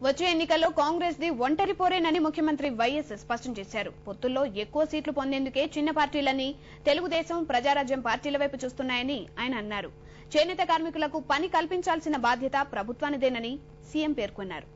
వచ్చే ఎన్నికల్లో కాంగ్రెస్ ది ఒంటరి పోరేనని ముఖ్యమంత్రి వైఎస్ స్పష్టం చేశారు. పొత్తుల్లో ఎక్కువ సీట్లు పొందేందుకే చిన్న పార్టీలని తెలుగుదేశం, ప్రజారాజ్యం పార్టీల వైపు చూస్తున్నాయని ఆయన అన్నారు. చేనేత కార్మికులకు పని కల్పించాల్సిన బాధ్యత ప్రభుత్వానిదేనని సీఎం పేర్కొన్నారు.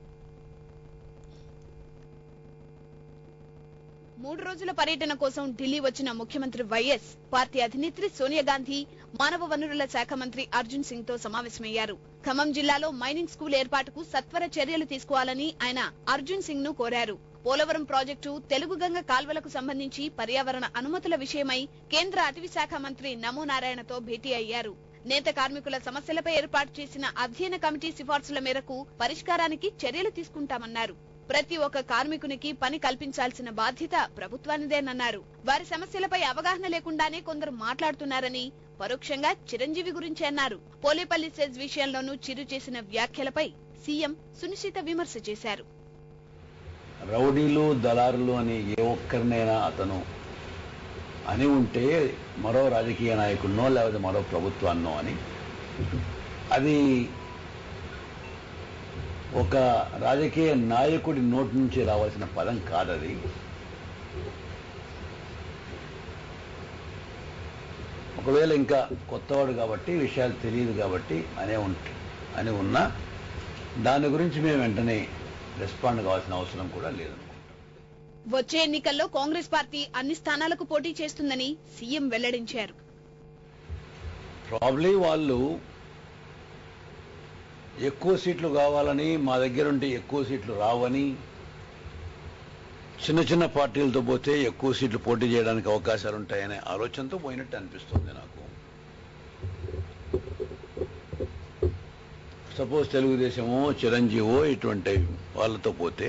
3 రోజుల పర్యటన కోసం ఢిల్లీ వచ్చిన ముఖ్యమంత్రి వైఎస్ పార్టీ అధినేత్రి సోనియా గాంధీ, మానవ వనరుల శాఖ మంత్రి అర్జున్ సింగ్ తో సమావేశమయ్యారు. ఖమ్మం జిల్లాలో మైనింగ్ స్కూల్ ఏర్పాటుకు సత్వర చర్యలు తీసుకోవాలని ఆయన అర్జున్ సింగ్ ను కోరారు. పోలవరం ప్రాజెక్టు, తెలుగుగంగ కాల్వలకు సంబంధించి పర్యావరణ అనుమతుల విషయమై కేంద్ర అటవీ శాఖ మంత్రి నమో నారాయణతో భేటీ అయ్యారు. నేత కార్మికుల సమస్యలపై ఏర్పాటు చేసిన అధ్యయన కమిటీ సిఫార్సుల మేరకు పరిష్కారానికి చర్యలు తీసుకుంటామన్నారు. ప్రతి ఒక్క కార్మికునికి పని కల్పించాల్సిన బాధ్యత ప్రభుత్వానిదేనన్నారు. వారి సమస్యలపై అవగాహన లేకుండానే కొందరు మాట్లాడుతున్నారని, పరోక్షంగా చిరంజీవి గురించి అన్నారు. పోలేపల్లి సెజ్ విషయంలోనూ చిరు చేసిన వ్యాఖ్యలపై సీఎం సునిశ్చిత విమర్శ చేశారు. రౌడీలు, దళారులు అని ఏ ఒక్కరినైనా అతను అని ఉంటే మరో రాజకీయ నాయకుడినో లేకపోతే మరో ప్రభుత్వాన్నో అని, అది ఒక రాజకీయ నాయకుడి నోటి నుంచి రావాల్సిన పదం కాదది. ఒకవేళ ఇంకా కొత్తవాడు కాబట్టి విషయాలు తెలియదు కాబట్టి అని ఉన్నా దాని గురించి మేము వెంటనే రెస్పాండ్ కావాల్సిన అవసరం కూడా లేదనుకుంటాం. వచ్చే ఎన్నికల్లో కాంగ్రెస్ పార్టీ అన్ని స్థానాలకు పోటీ చేస్తుందని సీఎం వెల్లడించారు. ప్రాబ్లీ వాళ్ళు ఎక్కువ సీట్లు కావాలని, మా దగ్గర ఉంటే ఎక్కువ సీట్లు రావని, చిన్న చిన్న పార్టీలతో పోతే ఎక్కువ సీట్లు పోటీ చేయడానికి అవకాశాలు ఉంటాయనే ఆలోచనతో పోయినట్టు అనిపిస్తుంది నాకు. సపోజ్ తెలుగుదేశమో, చిరంజీవో ఇటువంటి వాళ్ళతో పోతే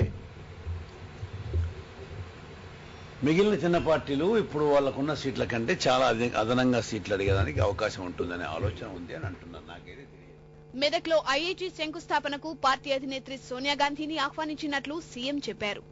మిగిలిన చిన్న పార్టీలు ఇప్పుడు వాళ్ళకున్న సీట్ల కంటే చాలా అదనంగా సీట్లు అడిగేదానికి అవకాశం ఉంటుందనే ఆలోచన ఉంది అని అంటున్నారు. నాకైతే తెలియదు. మెదక్లో ఐఐటీ శంకుస్థాపనకు పార్టీ అధినేత్రి సోనియా గాంధీని ఆహ్వానించినట్లు సీఎం చెప్పారు.